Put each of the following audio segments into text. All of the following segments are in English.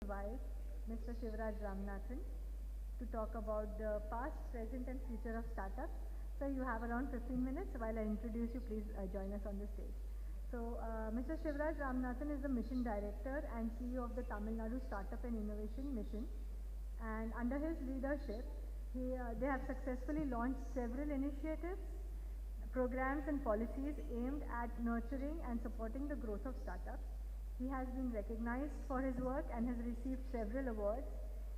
invite Mr. 𝐒𝐢𝐯𝐚𝐴 Ramanathan to talk about the past, present and future of startups. So you have around 15 minutes. While I introduce you, please join us on the stage. So Mr. 𝐒𝐢𝐯𝐴 Ramanathan is the Mission Director and CEO of the Tamil Nadu Startup and Innovation Mission. And under his leadership, they have successfully launched several initiatives, programs and policies aimed at nurturing and supporting the growth of startups. He has been recognized for his work and has received several awards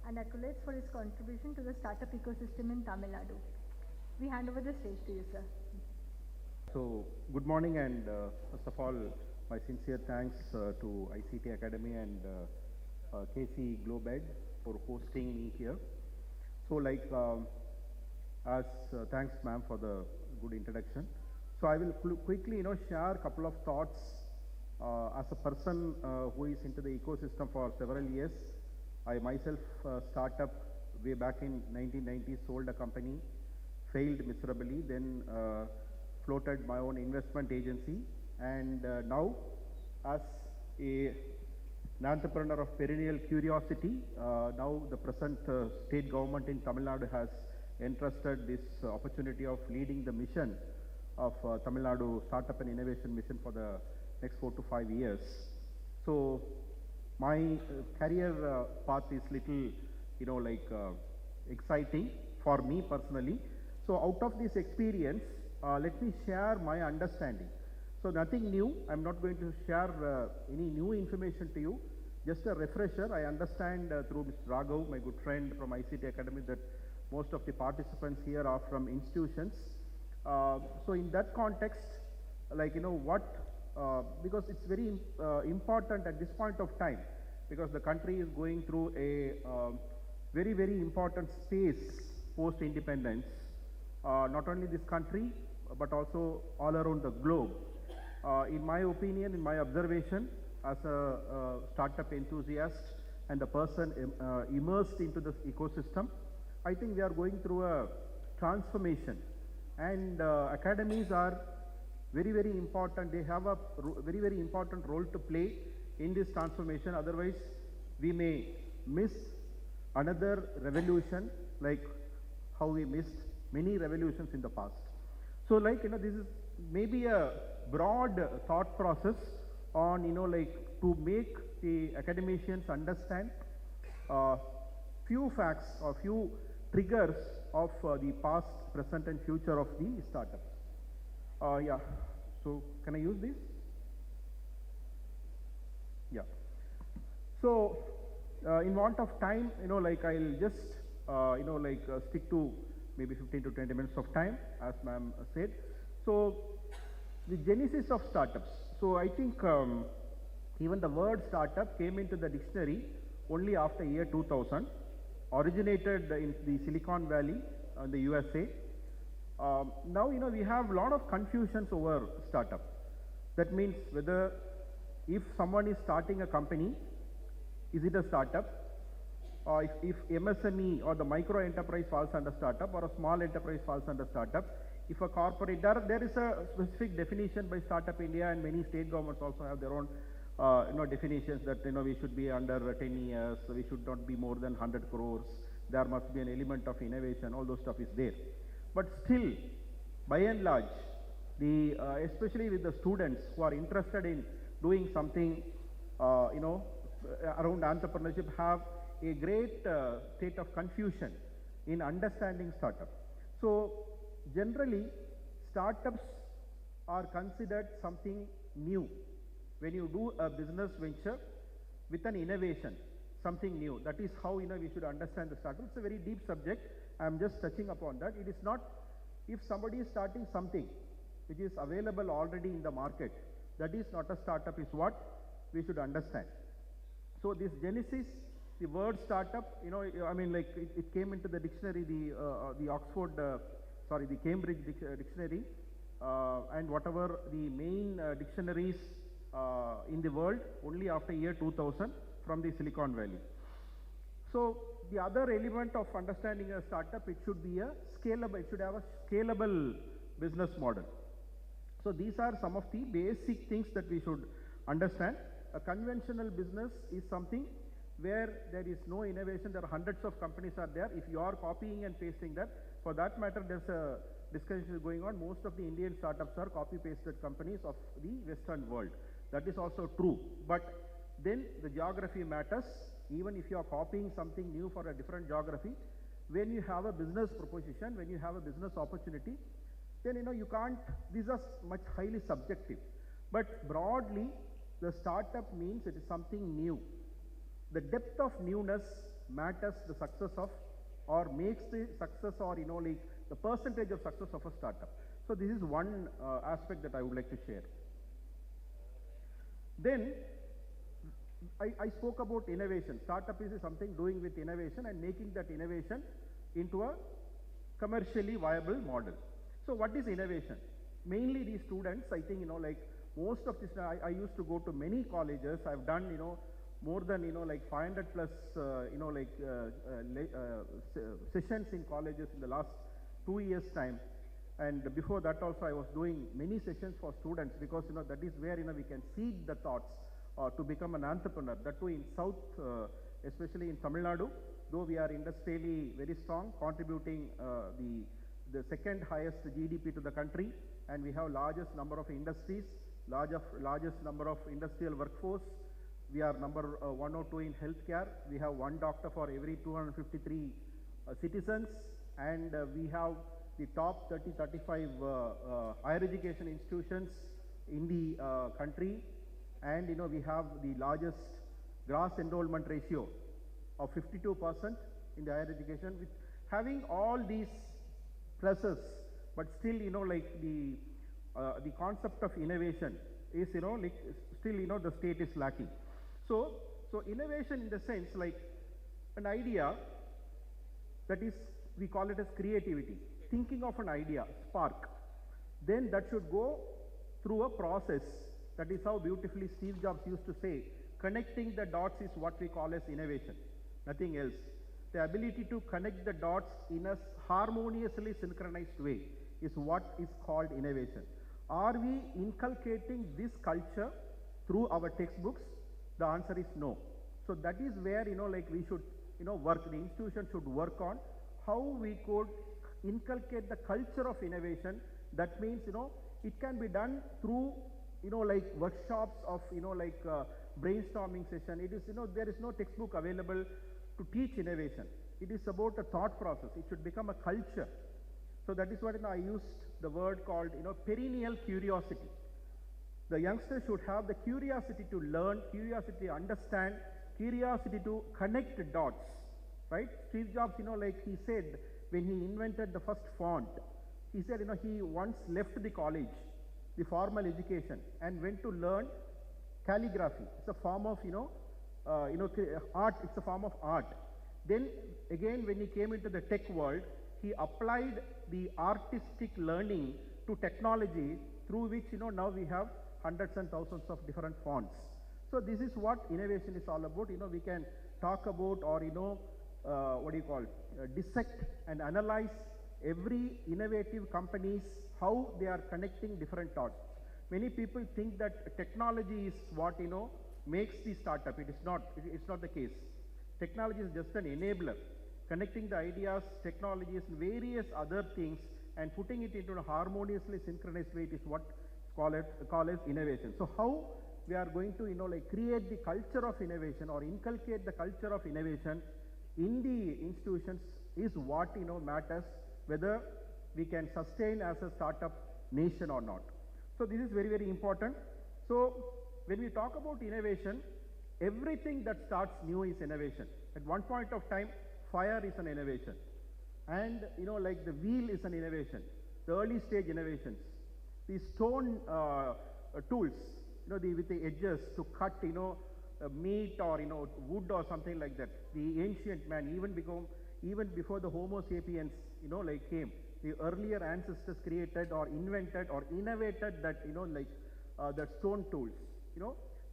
and accolades for his contribution to the startup ecosystem in Tamil Nadu. We hand over the stage to you, sir. So, good morning, and first of all, my sincere thanks to ICT Academy and 𝐾𝐶 for hosting me here. So, thanks, ma'am, for the good introduction. So, I will quickly, share a couple of thoughts. As a person who is into the ecosystem for several years, I myself started up way back in 1990, sold a company, failed miserably, then floated my own investment agency, and now as an entrepreneur of perennial curiosity, now the present state government in Tamil Nadu has entrusted this opportunity of leading the mission of Tamil Nadu Startup and Innovation Mission for the next 4 to 5 years. So my career path is little, exciting for me personally. So out of this experience, let me share my understanding. So nothing new. I'm not going to share any new information to you. Just a refresher. I understand through Mr. Raghav, my good friend from ICT Academy, that most of the participants here are from institutions. So in that context, because it's very important at this point of time, because the country is going through a very, very important space post-independence, not only this country, but also all around the globe. In my opinion, in my observation, as a startup enthusiast and a person immersed into this ecosystem, I think we are going through a transformation, and academies are very, very important. They have a very, very important role to play in this transformation. Otherwise, we may miss another revolution, like how we missed many revolutions in the past. So, this is maybe a broad thought process on, to make the academicians understand few facts or few triggers of the past, present and future of the startup. Yeah, so can I use this? Yeah. So, in want of time, I'll just, stick to maybe 15 to 20 minutes of time, as ma'am said. So, the genesis of startups. So, I think even the word startup came into the dictionary only after year 2000, originated in the Silicon Valley in the USA. Now, we have a lot of confusions over startup. That means whether if someone is starting a company, is it a startup? If MSME or the micro enterprise falls under startup, or a small enterprise falls under startup. If a corporate, there is a specific definition by Startup India, and many state governments also have their own definitions that we should be under 10 years, so we should not be more than 100 crores. There must be an element of innovation. All those stuff is there. But still, by and large, especially with the students who are interested in doing something, around entrepreneurship, have a great state of confusion in understanding startup. So, generally, startups are considered something new. When you do a business venture with an innovation, something new, that is how we should understand the startup. It's a very deep subject. I am just touching upon that. It is not, if somebody is starting something which is available already in the market, that is not a startup, is what we should understand. So this genesis, the word startup, it came into the dictionary, the Cambridge dictionary, and whatever the main dictionaries in the world, only after year 2000 from the Silicon Valley. So the other element of understanding a startup, it should be a scalable, it should have a scalable business model. So these are some of the basic things that we should understand. A conventional business is something where there is no innovation, there are hundreds of companies are there. If you are copying and pasting that, for that matter, there's a discussion going on. Most of the Indian startups are copy-pasted companies of the Western world. That is also true. But then the geography matters. Even if you are copying something new for a different geography, when you have a business proposition, when you have a business opportunity, then you can't, these are much highly subjective. But broadly, the startup means it is something new. The depth of newness matters the success of, or makes the success, or like the percentage of success of a startup. So this is one aspect that I would like to share. Then I spoke about innovation. Startup is something doing with innovation and making that innovation into a commercially viable model. So what is innovation? Mainly these students, I think, like most of this, I used to go to many colleges. I've done, more than, like 500 plus, sessions in colleges in the last 2 years time. And before that also I was doing many sessions for students, because, that is where, we can seed the thoughts to become an entrepreneur. That too in South, especially in Tamil Nadu, though we are industrially very strong, contributing the second highest GDP to the country, and we have largest number of industries, largest number of industrial workforce. We are number 1 or 2 in healthcare. We have 1 doctor for every 253 citizens, and we have the top 30-35 higher education institutions in the country, and we have the largest gross enrollment ratio of 52% in the higher education. With having all these pluses, but still, like the concept of innovation is, like still, the state is lacking. So innovation in the sense, like an idea, that is, we call it as creativity. Thinking of an idea, spark. Then that should go through a process. That is how beautifully Steve Jobs used to say, connecting the dots is what we call as innovation, nothing else. The ability to connect the dots in a harmoniously synchronized way is what is called innovation. Are we inculcating this culture through our textbooks? The answer is no. So that is where, like we should, work, the institution should work on how we could inculcate the culture of innovation. That means, it can be done through, like workshops of, like brainstorming session. It is, there is no textbook available to teach innovation. It is about a thought process. It should become a culture. So that is what I used the word called, perennial curiosity. The youngster should have the curiosity to learn, curiosity to understand, curiosity to connect dots, right? Steve Jobs, like he said, when he invented the first font, he said, he once left the college, the formal education, and went to learn calligraphy. It's a form of, art. It's a form of art. Then again, when he came into the tech world, he applied the artistic learning to technology, through which, now we have hundreds and thousands of different fonts. So this is what innovation is all about. We can talk about, or, dissect and analyze every innovative companies, how they are connecting different thoughts. Many people think that technology is what, makes the startup. It is not. It's not the case. Technology is just an enabler, connecting the ideas, technologies, various other things, and putting it into a harmoniously synchronized way. It is what call as innovation. So how we are going to, like create the culture of innovation, or inculcate the culture of innovation in the institutions is what, matters, whether we can sustain as a startup nation or not. So this is very, very important. So when we talk about innovation, everything that starts new is innovation. At one point of time, fire is an innovation. And, like the wheel is an innovation. The early stage innovations. The stone tools, with the edges to cut, meat or, wood or something like that. The ancient man, even before the Homo sapiens, like came, the earlier ancestors created or invented or innovated that, the stone tools,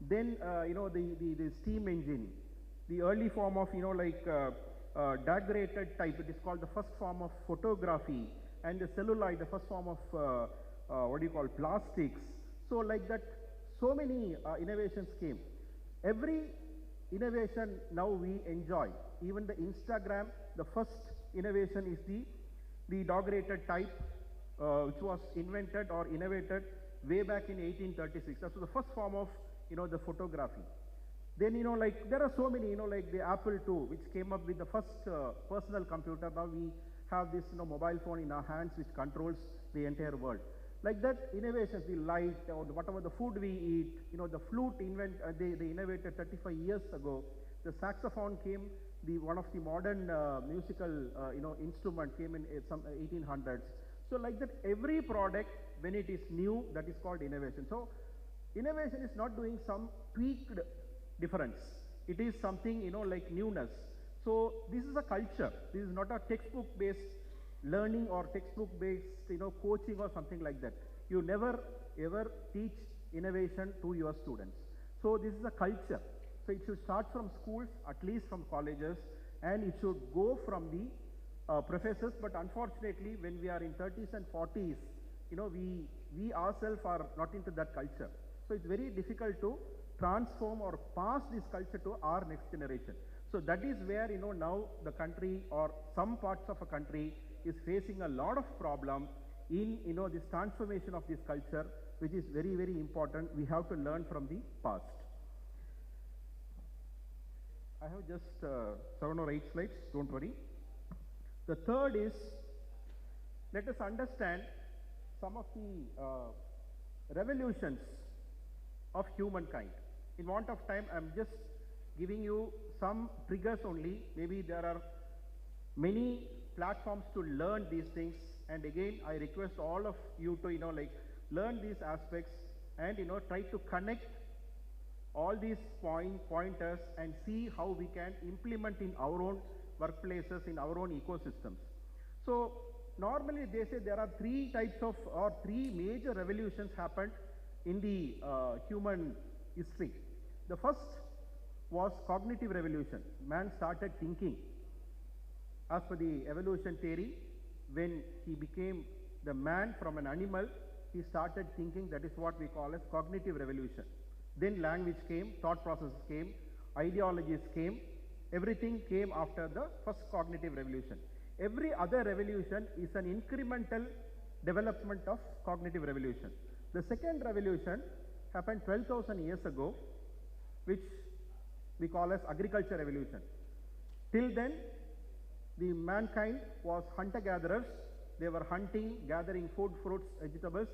Then, the steam engine, the early form of, daguerreotype type, it is called the first form of photography, and the celluloid, the first form of, plastics. So like that, so many innovations came. Every innovation now we enjoy. Even the Instagram, the first innovation is the dog-rated type, which was invented or innovated way back in 1836. That's the first form of, the photography. Then, there are so many, like the Apple II, which came up with the first personal computer. Now we have this, mobile phone in our hands, which controls the entire world. Like that, innovations, the light, or whatever the food we eat, the flute they innovated 35 years ago. The saxophone came, one of the modern musical, instrument came in some 1800s. So like that, every product, when it is new, that is called innovation. So innovation is not doing some tweaked difference. It is something, like newness. So this is a culture. This is not a textbook-based learning or textbook-based, coaching or something like that. You never ever teach innovation to your students. So this is a culture. So it should start from schools, at least from colleges, and it should go from the professors. But unfortunately, when we are in 30s and 40s, we ourselves are not into that culture. So it's very difficult to transform or pass this culture to our next generation. So that is where, now the country or some parts of a country is facing a lot of problem in, this transformation of this culture, which is very, very important. We have to learn from the past. I have just 7 or 8 slides, don't worry. The third is, let us understand some of the revolutions of humankind. In want of time, I am just giving you some triggers only. Maybe there are many platforms to learn these things, and again I request all of you to learn these aspects and try to connect all these pointers and see how we can implement in our own workplaces, in our own ecosystems. So normally they say there are 3 types of or 3 major revolutions happened in the human history. The first was cognitive revolution. Man started thinking. As per the evolution theory, when he became the man from an animal, he started thinking. That is what we call as cognitive revolution. Then language came, thought processes came, ideologies came. Everything came after the first cognitive revolution. Every other revolution is an incremental development of cognitive revolution. The second revolution happened 12,000 years ago, which we call as agriculture revolution. Till then, the mankind was hunter-gatherers. They were hunting, gathering food, fruits, vegetables,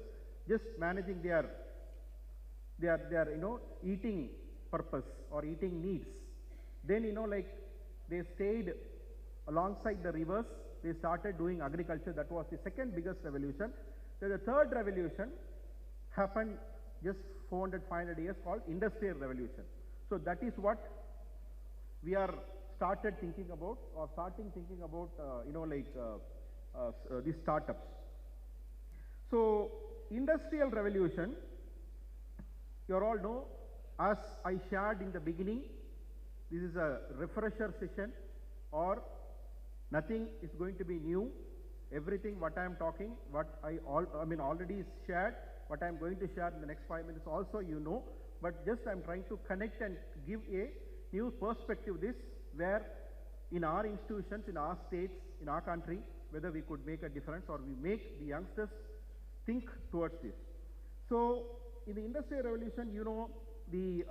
just managing their eating purpose or eating needs. Then they stayed alongside the rivers. They started doing agriculture. That was the second biggest revolution. Then the third revolution happened just 400, 500 years, called industrial revolution. So that is what we are starting thinking about these startups. So industrial revolution, you all know, as I shared in the beginning, this is a refresher session, or nothing is going to be new. Everything what I am talking, already shared, what I am going to share in the next 5 minutes also but just I am trying to connect and give a new perspective this, where in our institutions, in our states, in our country, whether we could make a difference or we make the youngsters think towards this. So in the industrial revolution, the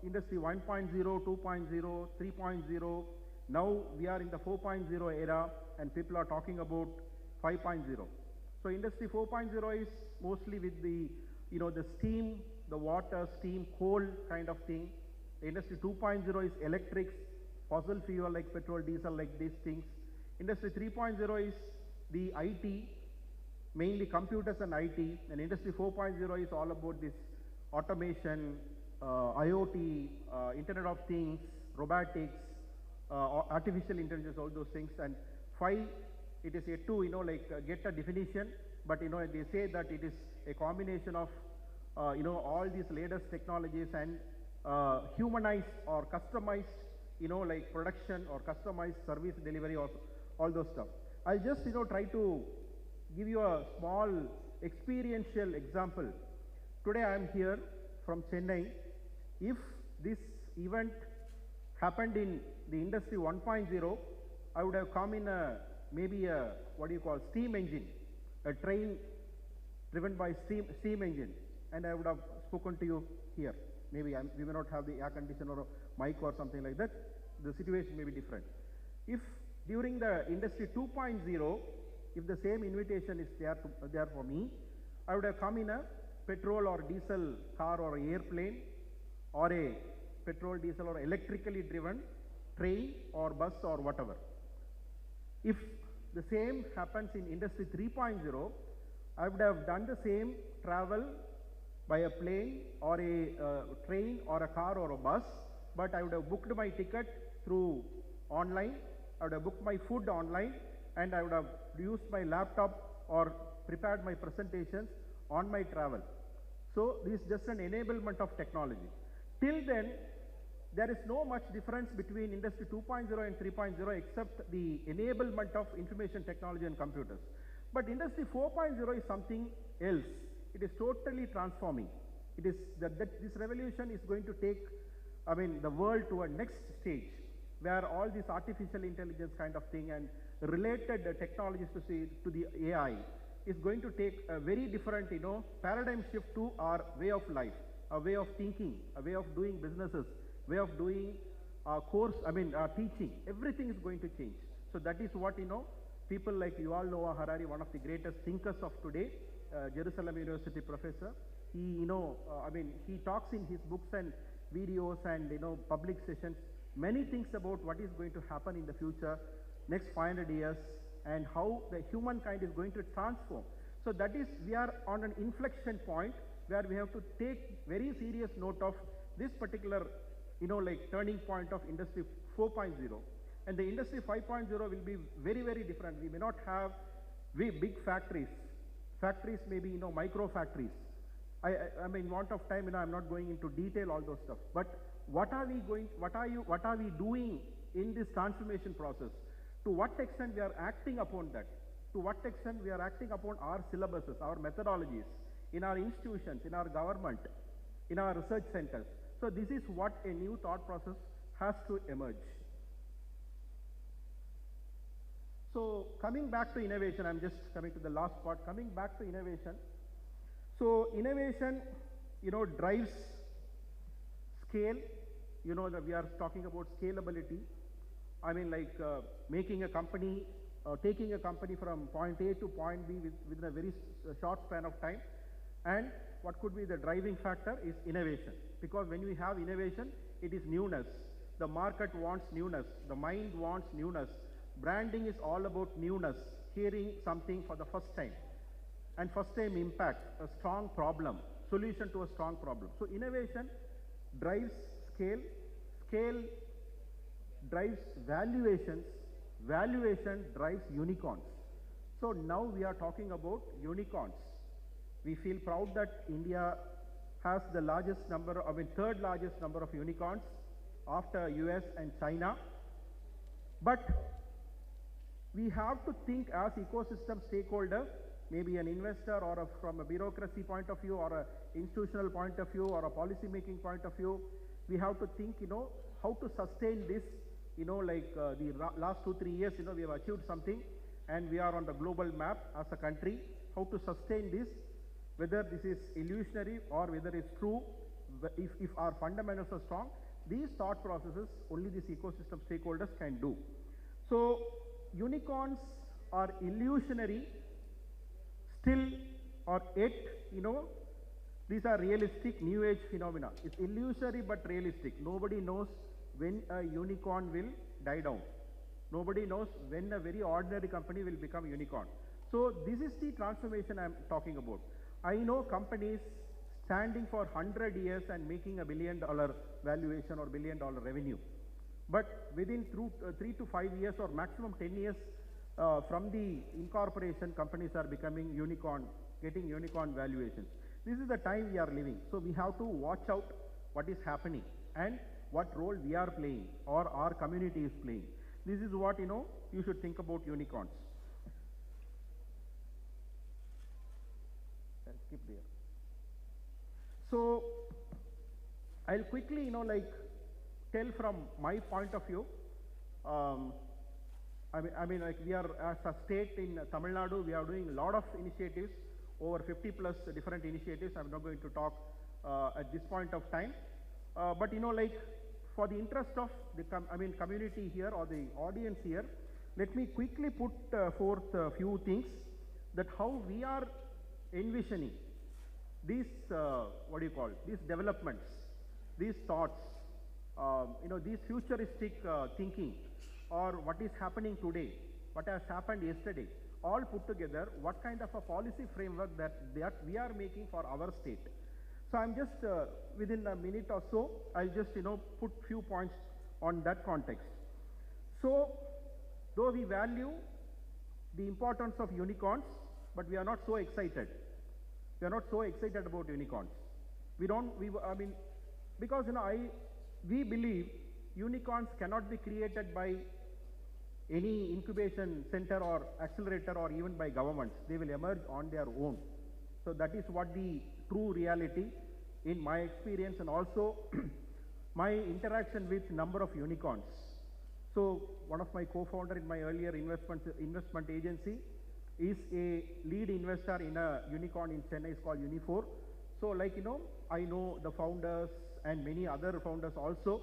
industry 1.0, 2.0, 3.0, now we are in the 4.0 era, and people are talking about 5.0. So industry 4.0 is mostly with the, the steam, the water, steam, coal kind of thing. The industry 2.0 is electrics, fossil fuel like petrol, diesel, like these things. Industry 3.0 is the IT, mainly computers and IT. And industry 4.0 is all about this automation, IoT, Internet of Things, robotics, artificial intelligence, all those things. And 5, it is yet to, get a definition, but, they say that it is a combination of, all these latest technologies and humanized or customized, production or customized service delivery, or all those stuff. I'll just, try to give you a small experiential example. Today I am here from Chennai. If this event happened in the industry 1.0, I would have come in a, maybe a, what do you call, steam engine, a train driven by steam engine, and I would have spoken to you here. Maybe we may not have the air conditioner or mic or something like that. The situation may be different. If during the industry 2.0, if the same invitation is there for me, I would have come in a petrol or diesel car or airplane, or a petrol, diesel or electrically driven train or bus or whatever. If the same happens in industry 3.0, I would have done the same travel by a plane or a train or a car or a bus, but I would have booked my ticket through online, I would have booked my food online, and I would have used my laptop or prepared my presentations on my travel. So this is just an enablement of technology. Till then, there is no much difference between industry 2.0 and 3.0 except the enablement of information technology and computers. But industry 4.0 is something else. It is totally transforming. It is that this revolution is going to take, I mean, the world to a next stage where all this artificial intelligence kind of thing and related technologies to the AI is going to take a very different, paradigm shift to our way of life, a way of thinking, a way of doing businesses, way of doing teaching. Everything is going to change. So that is what, people like Yuval Noah Harari, one of the greatest thinkers of today, Jerusalem University professor, he, he talks in his books and videos and, public sessions, many things about what is going to happen in the future, next 500 years, and how the humankind is going to transform. So that is, we are on an inflection point where we have to take very serious note of this particular, turning point of industry 4.0. And the industry 5.0 will be very, very different. We may not have big factories. Factories may be, micro factories. I mean, want of time, I'm not going into detail all those stuff. But what are we doing in this transformation process? To what extent we are acting upon that? To what extent we are acting upon our syllabuses, our methodologies, in our institutions, in our government, in our research centers. So this is what a new thought process has to emerge. So coming back to innovation, I'm just coming to the last part, coming back to innovation. So innovation, drives scale, that we are talking about scalability. I mean, making a company, taking a company from point A to point B within a very short span of time. And what could be the driving factor is innovation. Because when we have innovation, it is newness. The market wants newness. The mind wants newness. Branding is all about newness, hearing something for the first time. And first time impact, a strong problem, solution to a strong problem. So innovation drives scale, scale drives valuations, valuation drives unicorns. So now we are talking about unicorns. We feel proud that India has the largest number, third largest number of unicorns after US and China. But we have to think as ecosystem stakeholder, maybe an investor or from a bureaucracy point of view or an institutional point of view or a policy making point of view, we have to think, how to sustain this, the last 2-3 years, we have achieved something and we are on the global map as a country, how to sustain this, whether this is illusionary or whether it's true, if our fundamentals are strong, these thought processes only these ecosystem stakeholders can do. So unicorns are illusionary still or yet, these are realistic new age phenomena. It's illusory but realistic. Nobody knows when a unicorn will die down. Nobody knows when a very ordinary company will become a unicorn. So this is the transformation I'm talking about. I know companies standing for 100 years and making $1 billion valuation or $1 billion revenue. But within 3 to 5 years or maximum 10 years from the incorporation, companies are becoming unicorn, getting unicorn valuations. This is the time we are living. So we have to watch out what is happening and what role we are playing or our community is playing. This is what, you should think about unicorns. I'll skip there. So I'll quickly, tell from my point of view. Like we are as a state in Tamil Nadu, we are doing a lot of initiatives, over 50 plus different initiatives. I'm not going to talk at this point of time, but like for the interest of the community here or the audience here, let me quickly put forth a few things that how we are envisioning these these developments, these thoughts, these futuristic thinking, or what is happening today, what has happened yesterday, all put together, what kind of a policy framework that we are making for our state. So I'm just within a minute or so, I'll just put few points on that context. So though we value the importance of unicorns, but we are not so excited. We are not so excited about unicorns. Because we believe unicorns cannot be created by any incubation center or accelerator or even by governments. They will emerge on their own. So that is what the true reality in my experience and also my interaction with number of unicorns. So one of my co-founder in my earlier investment agency is a lead investor in a unicorn in Chennai. It's called Unifor. So I know the founders and many other founders also.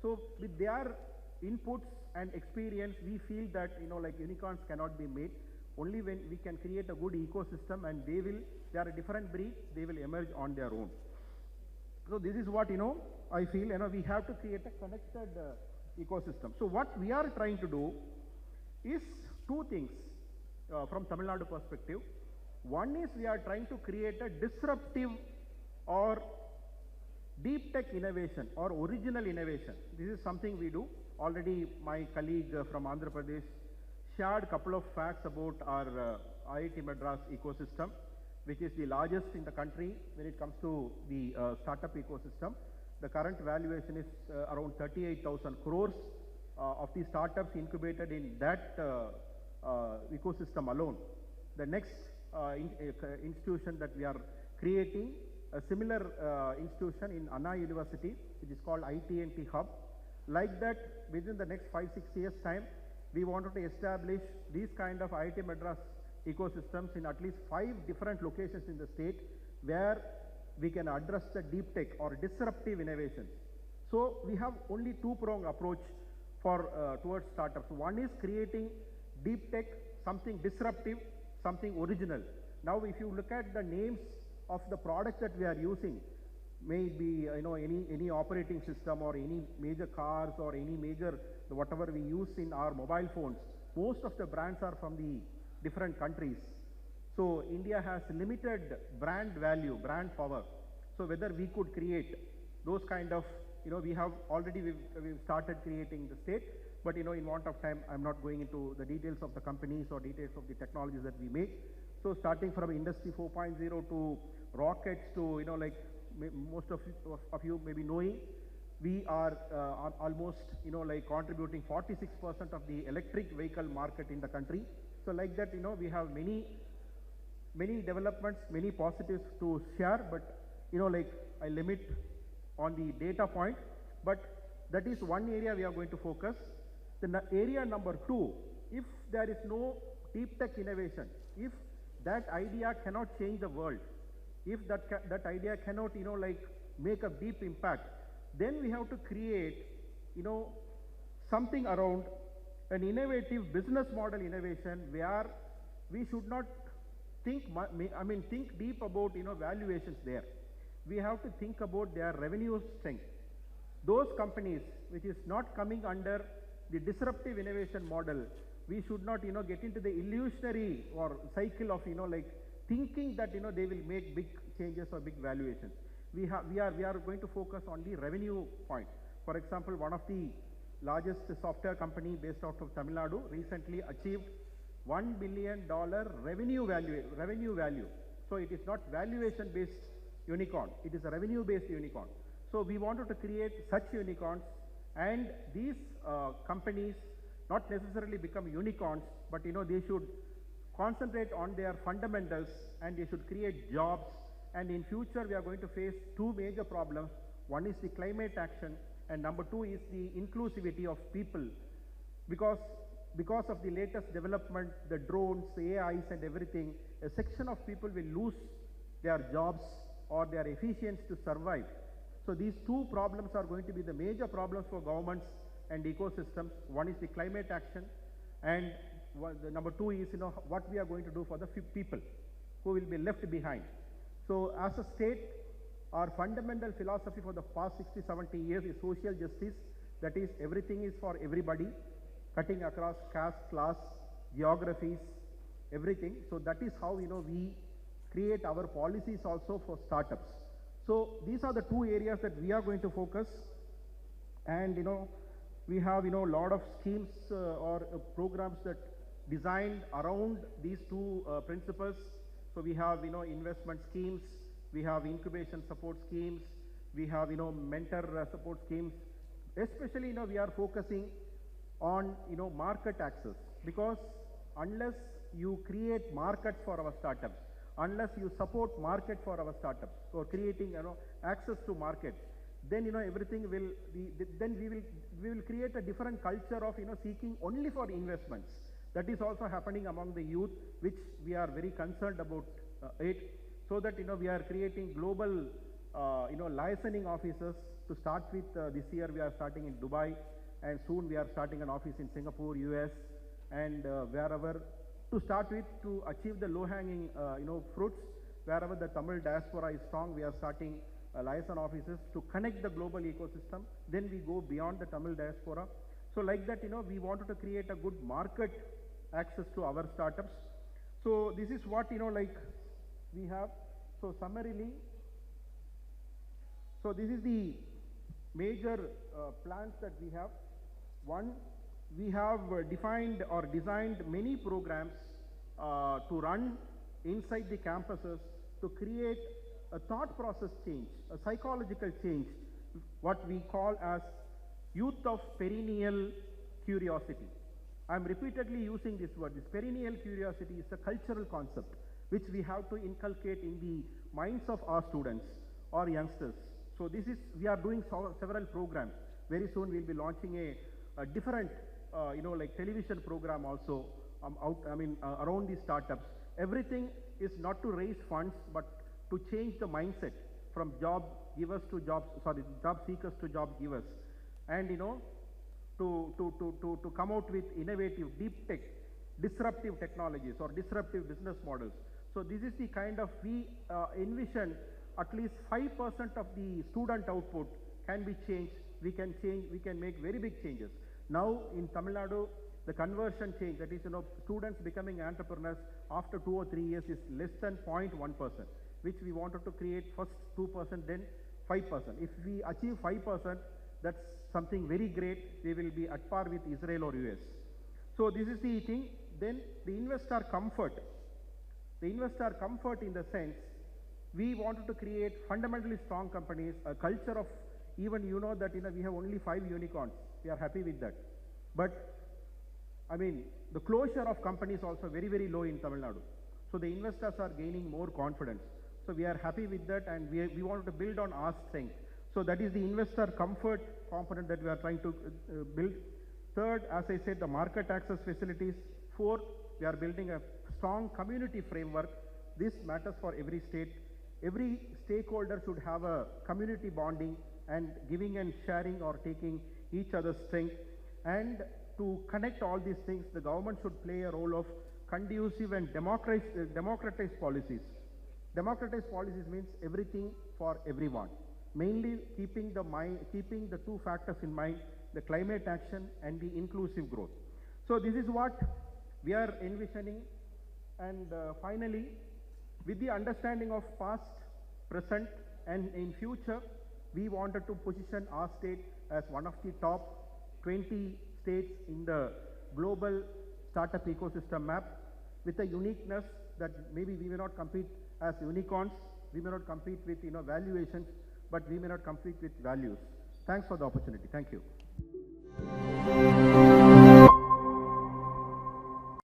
So with their inputs and experience, we feel that unicorns cannot be made. Only when we can create a good ecosystem, and they are a different breed, they will emerge on their own. So this is what I feel we have to create a connected ecosystem. So what we are trying to do is two things from Tamil Nadu perspective. One is we are trying to create a disruptive or deep tech innovation or original innovation. This is something we do. Already my colleague from Andhra Pradesh shared a couple of facts about our IIT Madras ecosystem, which is the largest in the country when it comes to the startup ecosystem. The current valuation is around 38,000 crores of the startups incubated in that ecosystem alone. The next institution that we are creating, a similar institution in Anna University, which is called IT&T Hub. Like that, within the next 5-6 years time, we wanted to establish these kind of IIT Madras ecosystems in at least 5 different locations in the state where we can address the deep tech or disruptive innovations. So we have only two-pronged approach for towards startups. One is creating deep tech, something disruptive, something original. Now if you look at the names of the products that we are using, maybe any operating system or any major cars or any major whatever we use in our mobile phones, most of the brands are from the different countries. So India has limited brand value, brand power. So whether we could create those kind of, we have already we've started creating the state, but in want of time, I'm not going into the details of the companies or details of the technologies that we make. So starting from Industry 4.0 to rockets to, most of you may be knowing, we are almost, contributing 46% of the electric vehicle market in the country. So like that, we have many developments, many positives to share, but, I limit on the data point, but that is one area we are going to focus. The area number 2, if there is no deep tech innovation, if that idea cannot change the world, if that idea cannot, make a deep impact, then we have to create, something around an innovative business model innovation where we should not think deep about, valuations there. We have to think about their revenue strength. Those companies which is not coming under the disruptive innovation model, we should not, get into the illusionary or cycle of, thinking that, they will make big changes or big valuations. We are going to focus on the revenue point. For example, one of the largest software company based out of Tamil Nadu recently achieved $1 billion revenue value. So it is not valuation based unicorn, it is a revenue based unicorn. So we wanted to create such unicorns, and these companies not necessarily become unicorns, but they should concentrate on their fundamentals and they should create jobs. And in future we are going to face 2 major problems. One is the climate action And number two is the inclusivity of people, because of the latest development, the drones, the AIs and everything, a section of people will lose their jobs or their efficiency to survive. So these two problems are going to be the major problems for governments and ecosystems. One is the climate action, and the number two is what we are going to do for the people who will be left behind. So as a state, our fundamental philosophy for the past 60, 70 years is social justice. That is, everything is for everybody, cutting across caste, class, geographies, everything. So that is how we create our policies also for startups. So these are the two areas that we are going to focus, and we have a lot of schemes or programs that designed around these two principles. So we have investment schemes, we have incubation support schemes, we have mentor support schemes. Especially we are focusing on market access, because unless you create markets for our startups, unless you support market for our startups or creating access to markets, then everything will be, then we will create a different culture of seeking only for investments. That is also happening among the youth, which we are very concerned about it. So that we are creating global licensing offices. To start with, this year we are starting in Dubai, and soon we are starting an office in Singapore, US, and wherever. To start with, to achieve the low-hanging fruits, wherever the Tamil diaspora is strong, we are starting license offices to connect the global ecosystem. Then we go beyond the Tamil diaspora. So like that, we wanted to create a good market access to our startups. So this is what like we have. So summarily, so this is the major plans that we have. One, we have defined or designed many programs to run inside the campuses to create a thought process change, a psychological change, what we call as youth of perennial curiosity. I am repeatedly using this word. This perennial curiosity is a cultural concept which we have to inculcate in the minds of our students or youngsters. So this is, we are doing several programs. Very soon we'll be launching a different like television program also around these startups. Everything is not to raise funds, but to change the mindset from job seekers to job givers, and to come out with innovative, deep tech, disruptive technologies or disruptive business models. So this is the kind of, we envision at least 5% of the student output can be changed. We can make very big changes. Now in Tamil Nadu, the conversion change, that is students becoming entrepreneurs after 2 or 3 years, is less than 0.1%, which we wanted to create first 2%, then 5%. If we achieve 5%, that's something very great. We will be at par with Israel or US. So this is the thing. Then the investor comfort. The investor comfort in the sense, we wanted to create fundamentally strong companies, a culture of, even that we have only 5 unicorns. We are happy with that. But the closure of companies also very, very low in Tamil Nadu. So the investors are gaining more confidence. So we are happy with that, and we wanted to build on our strength. So that is the investor comfort component that we are trying to build. Third, as I said, the market access facilities. Fourth, we are building a strong community framework. This matters for every state. Every stakeholder should have a community bonding and giving and sharing or taking each other's strength. And to connect all these things, the government should play a role of conducive and democratized policies. Democratized policies means everything for everyone. Mainly keeping the two factors in mind, the climate action and the inclusive growth. So this is what we are envisioning. And finally, with the understanding of past, present and in future, we wanted to position our state as one of the top 20 states in the global startup ecosystem map, with a uniqueness that maybe we may not compete as unicorns, we may not compete with valuations, but we may not compete with values. Thanks for the opportunity. Thank you.